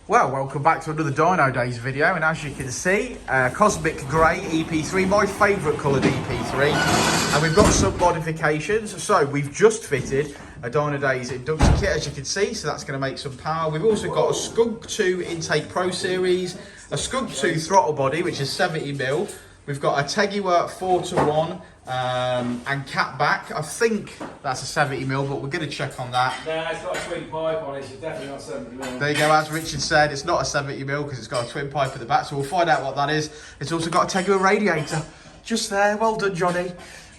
Well, welcome back to another Dynodaze video, and as you can see, Cosmic Grey EP3, my favourite coloured EP3, and we've got some modifications. So we've just fitted a Dynodaze induction kit, as you can see, so that's going to make some power. We've also got a Skunk 2 Intake Pro Series, a Skunk 2 throttle body, which is 70mm. We've got a TypeR 4:1 and cat back. I think that's a 70mm, but we're going to check on that. No, it's got a twin pipe on it, so it's definitely not 70mm. There you go, as Richard said, it's not a 70mm because it's got a twin pipe at the back, so we'll find out what that is. It's also got a TypeR radiator just there. Well done, Johnny.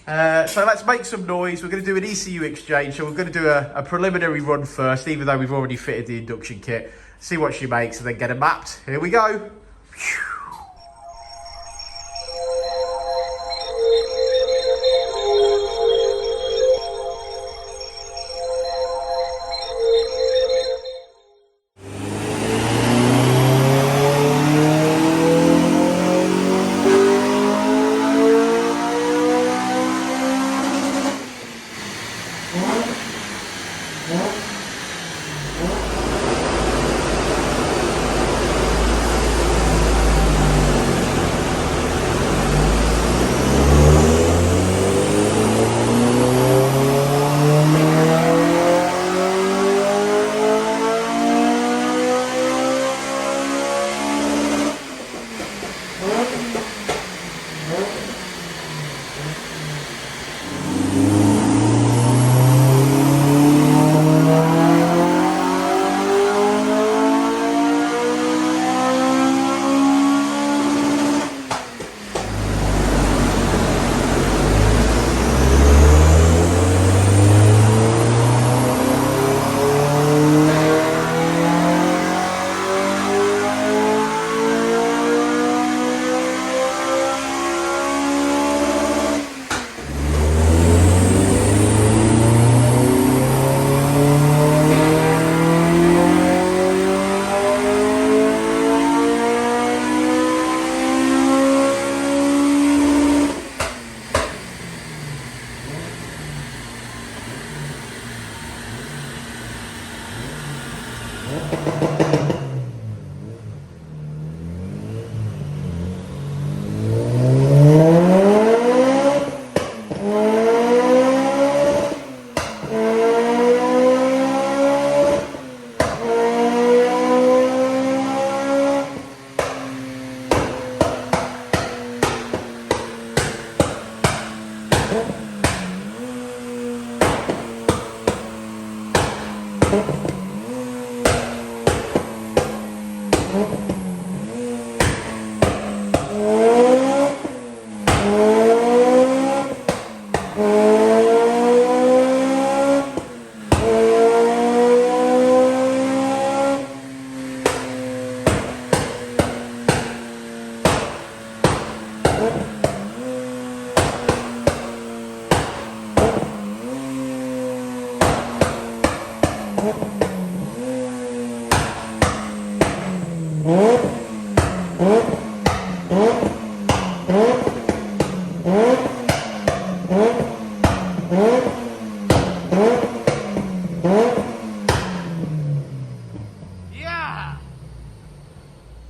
So let's make some noise. We're going to do an ECU exchange, so we're going to do a preliminary run first, even though we've already fitted the induction kit. See what she makes and then get her mapped. Here we go.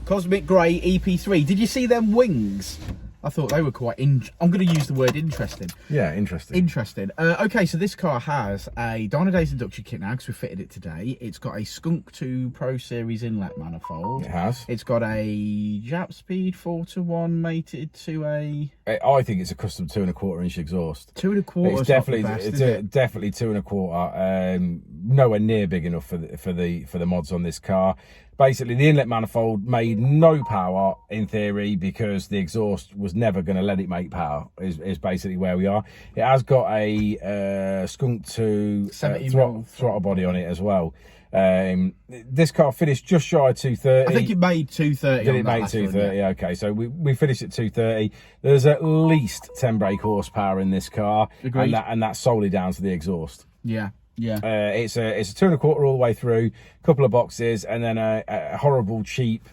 Cosmic Grey EP3. Did you see them wings? I thought they were quite I'm going to use the word interesting. Yeah, interesting. Interesting. Okay, so this car has a Dynodaze induction kit now because we fitted it today. It's got a Skunk 2 Pro Series inlet manifold. It has. It's got a Jap Speed 4:1 mated to a... I think it's a custom 2 1/4 inch exhaust. 2 1/4. It's definitely definitely 2 1/4. Nowhere near big enough for the mods on this car. Basically, the inlet manifold made no power in theory because the exhaust was never going to let it make power. Is basically where we are. It has got a Skunk 2 throttle body on it as well. This car finished just shy of 230. I think it made 230. Did it make 230? Yeah. Okay, so we finished at 230. There's at least 10 brake horsepower in this car, and that's solely down to the exhaust. Yeah. Yeah. It's a 2 1/4 all the way through, couple of boxes, and then a horrible cheap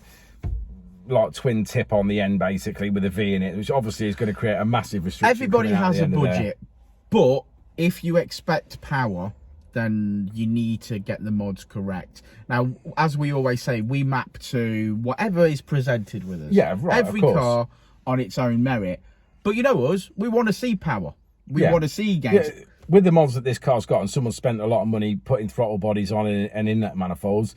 like twin tip on the end, basically, with a V in it, which obviously is going to create a massive restriction. Everybody has a budget, but if you expect power, then you need to get the mods correct. Now, as we always say, we map to whatever is presented with us. Yeah, right. Every of course. car on its own merit. But you know us, we want to see power. We want to see gains. Yeah, with the mods that this car's got, and someone spent a lot of money putting throttle bodies on and inlet manifolds,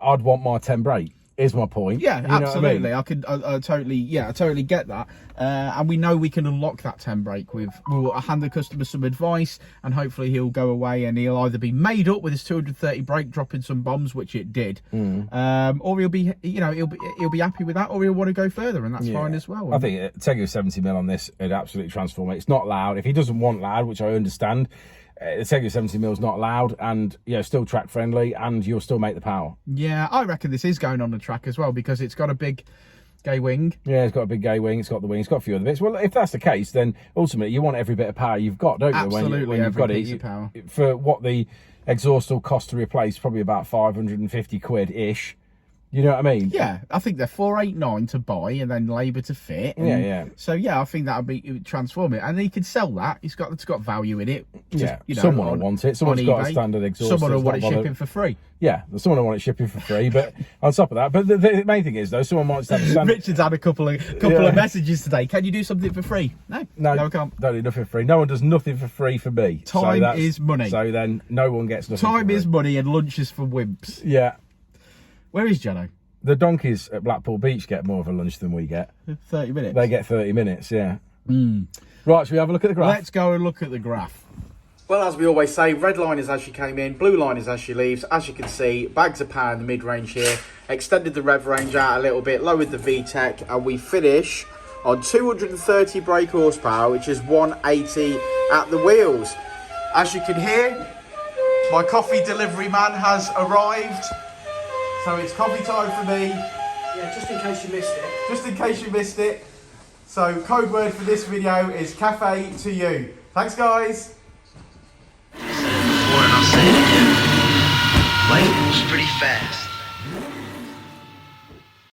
I'd want my 10 brake. Is my point. Yeah, you know absolutely. what I mean? I totally get that. And we know we can unlock that 10 brake we'll hand the customer some advice, and hopefully he'll go away and he'll either be made up with his 230 brake, dropping some bombs, which it did, or he'll be, he'll be happy with that, or he'll want to go further, and that's fine as well. I think taking a 70mm on this would absolutely transform it. It's not loud. If he doesn't want loud, which I understand, the Tegra 70mm is not loud, and still track friendly, and you'll still make the power. Yeah, I reckon this is going on the track as well, because it's got a big gay wing. Yeah, it's got a big gay wing, it's got the wing, it's got a few other bits. Well, if that's the case, then ultimately you want every bit of power you've got, don't you? Absolutely, when you've got it, of power. For what the exhaust will cost to replace, probably about 550 quid ish. You know what I mean? Yeah, I think they're 489 to buy and then labour to fit. Yeah. So I think that would transform it, and he could sell that. It's got value in it. Someone will want it. Someone's got a standard exhaust. Someone will want it shipping for free. Yeah, someone will want it shipping for free. But on top of that, but the main thing is though, someone might have a standard. Richard's had a couple of messages today. Can you do something for free? No, I can't. Don't do nothing for free. No one does nothing for free for me. Time is money. So then no one gets nothing. Time is money, and lunch is for wimps. Yeah. Where is Jono? The donkeys at Blackpool Beach get more of a lunch than we get. 30 minutes. They get 30 minutes, yeah. Right, should we have a look at the graph? Let's go and look at the graph. Well, as we always say, red line is as she came in, blue line is as she leaves. As you can see, bags of power in the mid-range here. Extended the rev range out a little bit, lowered the Vtec, and we finish on 230 brake horsepower, which is 180 at the wheels. As you can hear, my coffee delivery man has arrived. So it's coffee time for me. Yeah, just in case you missed it. Just in case you missed it. So code word for this video is cafe to you. Thanks, guys. Before and I'll say it again. Life moves pretty fast.